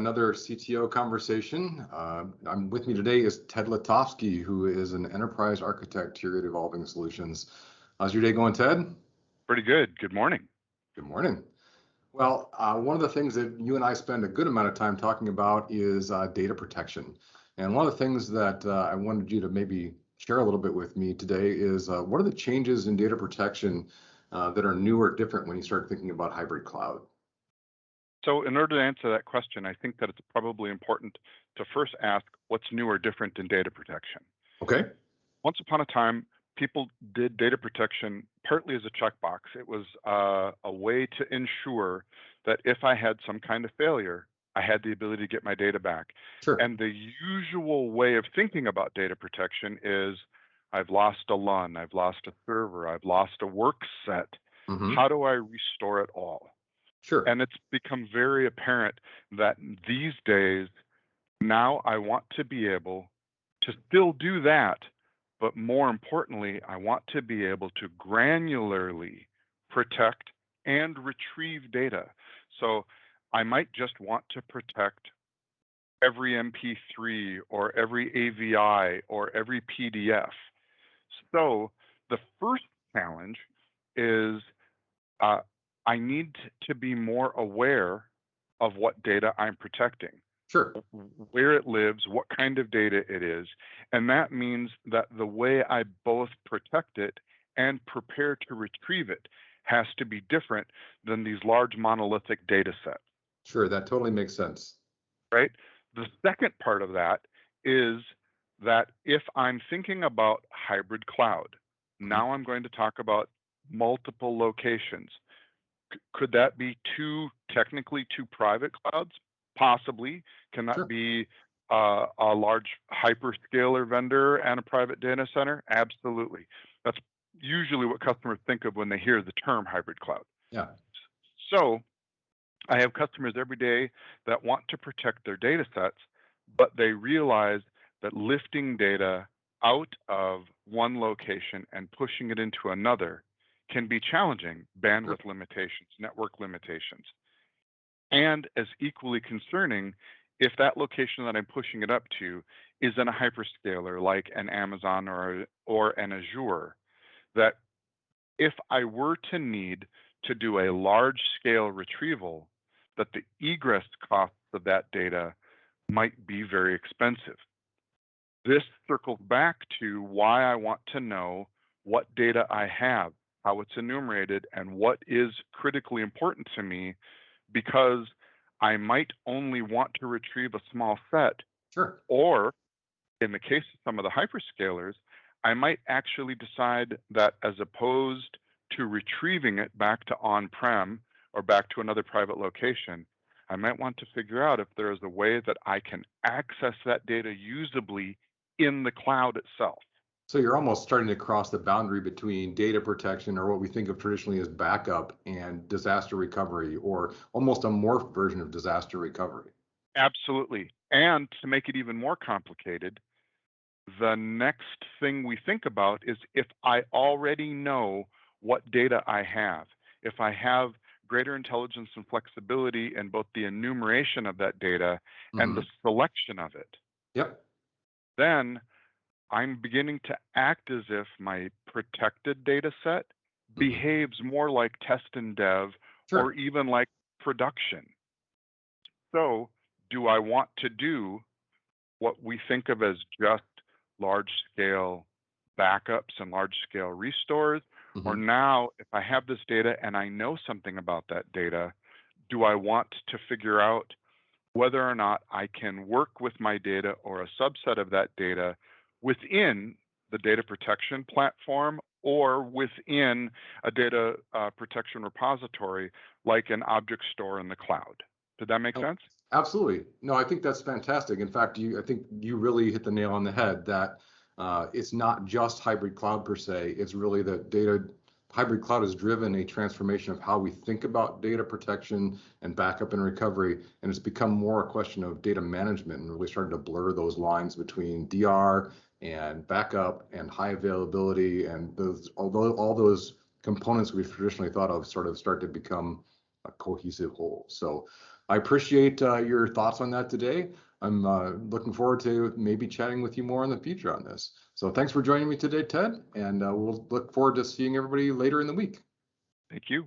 another CTO conversation. With me today is Ted Letofsky, who is an enterprise architect here at Evolving Solutions. How's your day going, Ted? Pretty good. Good morning. Good morning. Well, one of the things that you and I spend a good amount of time talking about is data protection. And one of the things that I wanted you to maybe share a little bit with me today is what are the changes in data protection that are new or different when you start thinking about hybrid cloud? So in order to answer that question, I think that it's probably important to first ask what's new or different in data protection. Okay. Once upon a time, people did data protection partly as a checkbox. It was a way to ensure that if I had some kind of failure, I had the ability to get my data back. Sure. And the usual way of thinking about data protection is I've lost a LUN, I've lost a server, I've lost a work set. Mm-hmm. How do I restore it all? Sure. And it's become very apparent that these days, now I want to be able to still do that, but more importantly, I want to be able to granularly protect and retrieve data. So I might just want to protect every MP3 or every AVI or every PDF. So the first challenge is I need to be more aware of what data I'm protecting. Sure. Where it lives, what kind of data it is. And that means that the way I both protect it and prepare to retrieve it has to be different than these large monolithic data sets. Sure, that totally makes sense. Right? The second part of that is that if I'm thinking about hybrid cloud, now I'm going to talk about multiple locations. Could that be technically two private clouds? Possibly. Can that Sure. be a large hyperscaler vendor and a private data center? Absolutely. That's usually what customers think of when they hear the term hybrid cloud. Yeah. So I have customers every day that want to protect their data sets, but they realize that lifting data out of one location and pushing it into another can be challenging. Bandwidth limitations, network limitations. And as equally concerning, if that location that I'm pushing it up to is in a hyperscaler like an Amazon or an Azure, that if I were to need to do a large scale retrieval, that the egress costs of that data might be very expensive. This circles back to why I want to know what data I have, how it's enumerated, and what is critically important to me, because I might only want to retrieve a small set. Sure. Or in the case of some of the hyperscalers, I might actually decide that as opposed to retrieving it back to on-prem or back to another private location, I might want to figure out if there is a way that I can access that data usably in the cloud itself. So you're almost starting to cross the boundary between data protection, or what we think of traditionally as backup, and disaster recovery, or almost a morphed version of disaster recovery. Absolutely. And to make it even more complicated, the next thing we think about is if I already know what data I have, if I have greater intelligence and flexibility in both the enumeration of that data and the selection of it, Yep. then I'm beginning to act as if my protected data set behaves more like test and dev, Sure. or even like production. So do I want to do what we think of as just large scale backups and large scale restores? Or now, if I have this data and I know something about that data, do I want to figure out whether or not I can work with my data or a subset of that data within the data protection platform or within a data protection repository like an object store in the cloud? Did that make sense? Absolutely. No, I think that's fantastic. In fact, I think you really hit the nail on the head that it's not just hybrid cloud per se. It's really that hybrid cloud has driven a transformation of how we think about data protection and backup and recovery. And it's become more a question of data management and really starting to blur those lines between DR and backup and high availability. And all those components we've traditionally thought of sort of start to become a cohesive whole. So I appreciate your thoughts on that today. I'm looking forward to maybe chatting with you more in the future on this. So thanks for joining me today, Ted, and we'll look forward to seeing everybody later in the week. Thank you.